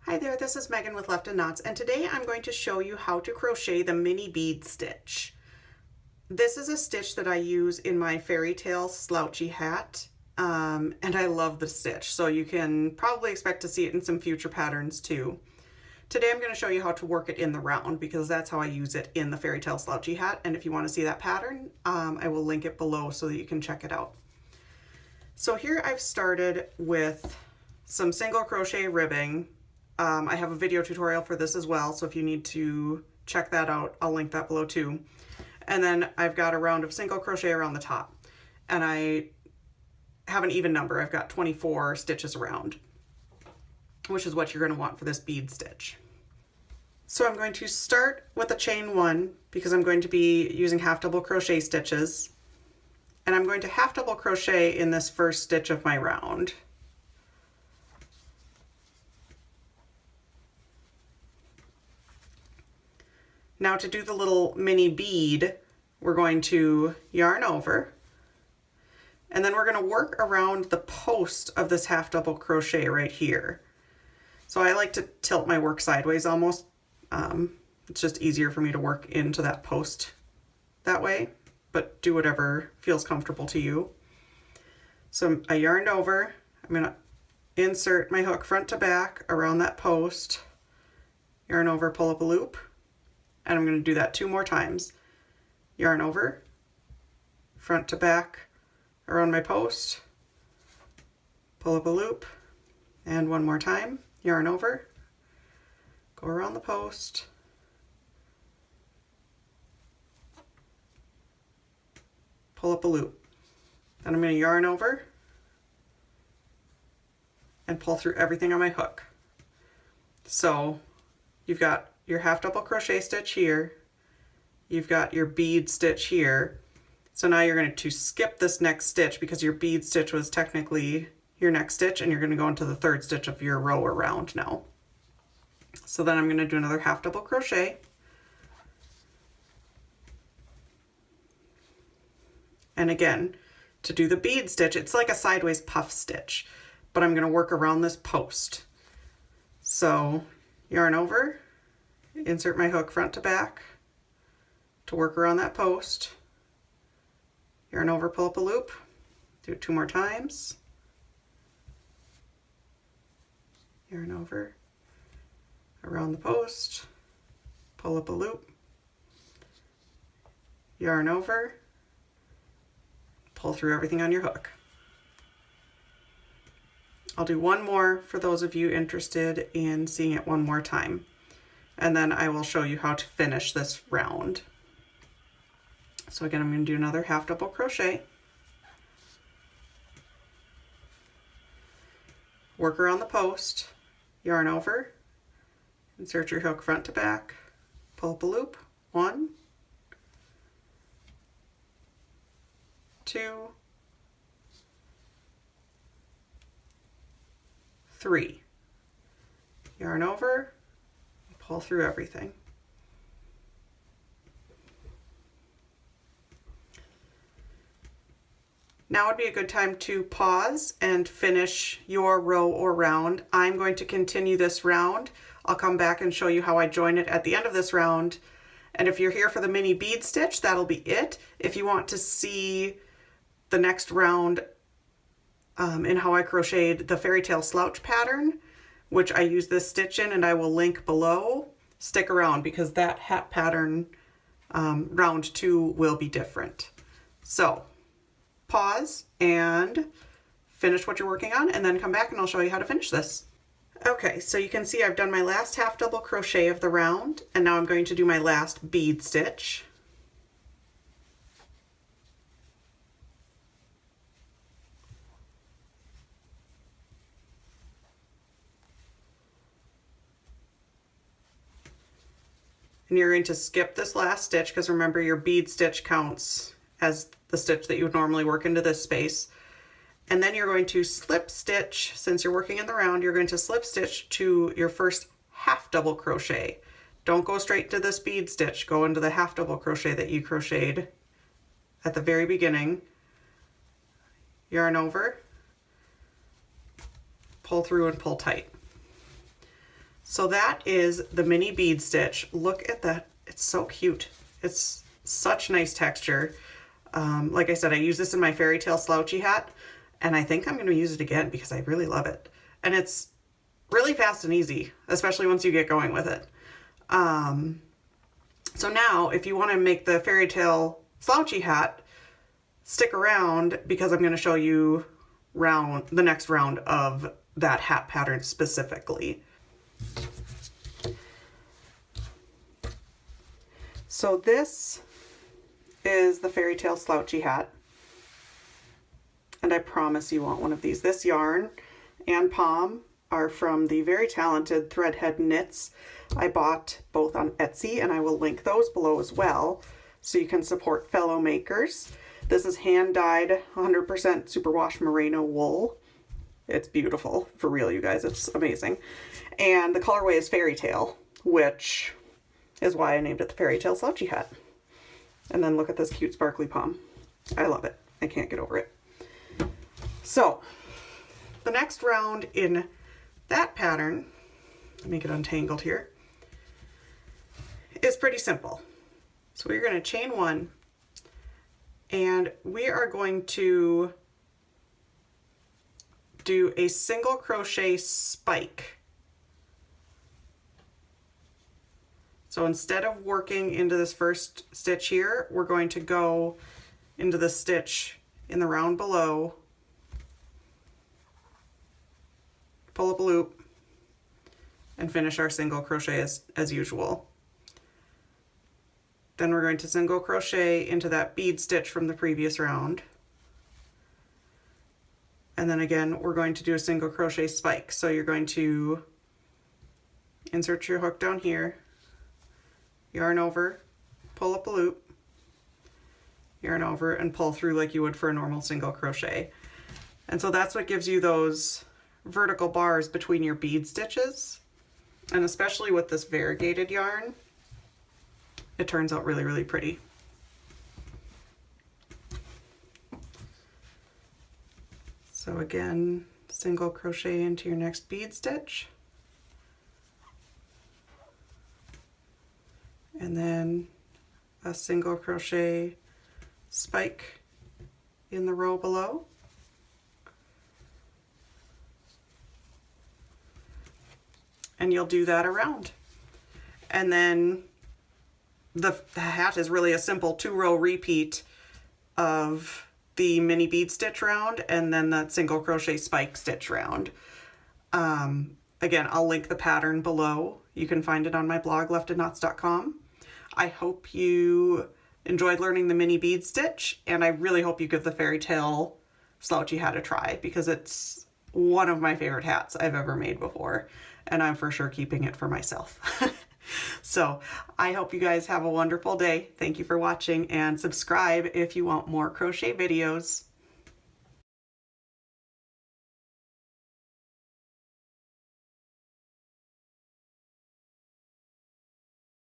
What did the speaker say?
Hi there, this is Megan with Left in Knots, and today I'm going to show you how to crochet the mini bead stitch. This is a stitch that I use in my Fairytale Slouchy Hat, and I love the stitch, so you can probably expect to see it in some future patterns too. Today I'm going to show you how to work it in the round because that's how I use it in the Fairytale Slouchy Hat, and if you want to see that pattern, I will link it below so that you can check it out. So here I've started with some single crochet ribbing. I have a video tutorial for this as well, so if you need to check that out, I'll link that below too. And then I've got a round of single crochet around the top, and I have an even number. I've got 24 stitches around, which is what you're going to want for this bead stitch. So I'm going to start with a chain 1 because I'm going to be using half double crochet stitches, and I'm going to half double crochet in this first stitch of my round. Now to do the little mini bead, we're going to yarn over, and then we're going to work around the post of this half double crochet right here. So I like to tilt my work sideways almost. It's just easier for me to work into that post that way, but do whatever feels comfortable to you. So I yarned over, I'm going to insert my hook front to back around that post, yarn over, pull up a loop. And I'm going to do that 2 more times. Yarn over, front to back around my post, pull up a loop, and 1 more time. Yarn over, go around the post, pull up a loop. Then I'm going to yarn over and pull through everything on my hook. So you've got your half double crochet stitch here, you've got your bead stitch here. So now you're going to skip this next stitch because your bead stitch was technically your next stitch, and you're going to go into the 3rd stitch of your row around now. So then I'm going to do another half double crochet, and again, to do the bead stitch, it's like a sideways puff stitch, but I'm going to work around this post. So yarn over, insert my hook front to back to work around that post, yarn over, pull up a loop, do it 2 more times, yarn over, around the post, pull up a loop, yarn over, pull through everything on your hook. I'll do 1 more for those of you interested in seeing it 1 more time. And then I will show you how to finish this round. So again, I'm going to do another half double crochet, work around the post, yarn over, insert your hook front to back, pull up a loop, 1, 2, 3, yarn over, pull through everything. Now would be a good time to pause and finish your row or round. I'm going to continue this round. I'll come back and show you how I join it at the end of this round. And if you're here for the mini bead stitch, that'll be it. If you want to see the next round and how I crocheted the Fairytale Slouch pattern, which I use this stitch in, and I will link below, stick around because that hat pattern round 2 will be different. So pause and finish what you're working on, and then come back and I'll show you how to finish this. Okay, so you can see I've done my last half double crochet of the round, and now I'm going to do my last bead stitch. And you're going to skip this last stitch because remember, your bead stitch counts as the stitch that you would normally work into this space. And then you're going to slip stitch, since you're working in the round, you're going to slip stitch to your first half double crochet. Don't go straight to this bead stitch, go into the half double crochet that you crocheted at the very beginning. Yarn over, pull through and pull tight. So that is the mini bead stitch. Look at that. It's so cute. It's such nice texture. Like I said, I use this in my Fairytale Slouchy Hat, and I think I'm going to use it again because I really love it. And it's really fast and easy, especially once you get going with it. So now, if you want to make the Fairytale Slouchy Hat, stick around because I'm going to show you the next round of that hat pattern specifically. So this is the Fairytale Slouchy Hat, and I promise you want one of these. This yarn and pom are from the very talented Threadhead Knits. I bought both on Etsy, and I will link those below as well so you can support fellow makers. This is hand-dyed 100% superwash merino wool. It's beautiful, for real, you guys. It's amazing. And the colorway is Fairytale, which is why I named it the Fairytale Slouchy Hat. And then look at this cute sparkly pom. I love it. I can't get over it. So, the next round in that pattern, let me get untangled here, is pretty simple. So we're going to chain one, and we are going to do a single crochet spike. So instead of working into this first stitch here, we're going to go into the stitch in the round below, pull up a loop, and finish our single crochet as usual. Then we're going to single crochet into that bead stitch from the previous round. And then again, we're going to do a single crochet spike. So you're going to insert your hook down here, yarn over, pull up a loop, yarn over, and pull through like you would for a normal single crochet. And so that's what gives you those vertical bars between your bead stitches. And especially with this variegated yarn, it turns out really, really pretty. So again, single crochet into your next bead stitch. And then a single crochet spike in the row below. And you'll do that around. And then the hat is really a simple 2-row repeat of the mini bead stitch round and then that single crochet spike stitch round. Again, I'll link the pattern below. You can find it on my blog, leftedknots.com. I hope you enjoyed learning the mini bead stitch, and I really hope you give the Fairytale Slouchy Hat a try because it's one of my favorite hats I've ever made before, and I'm for sure keeping it for myself. So I hope you guys have a wonderful day. Thank you for watching, and subscribe if you want more crochet videos.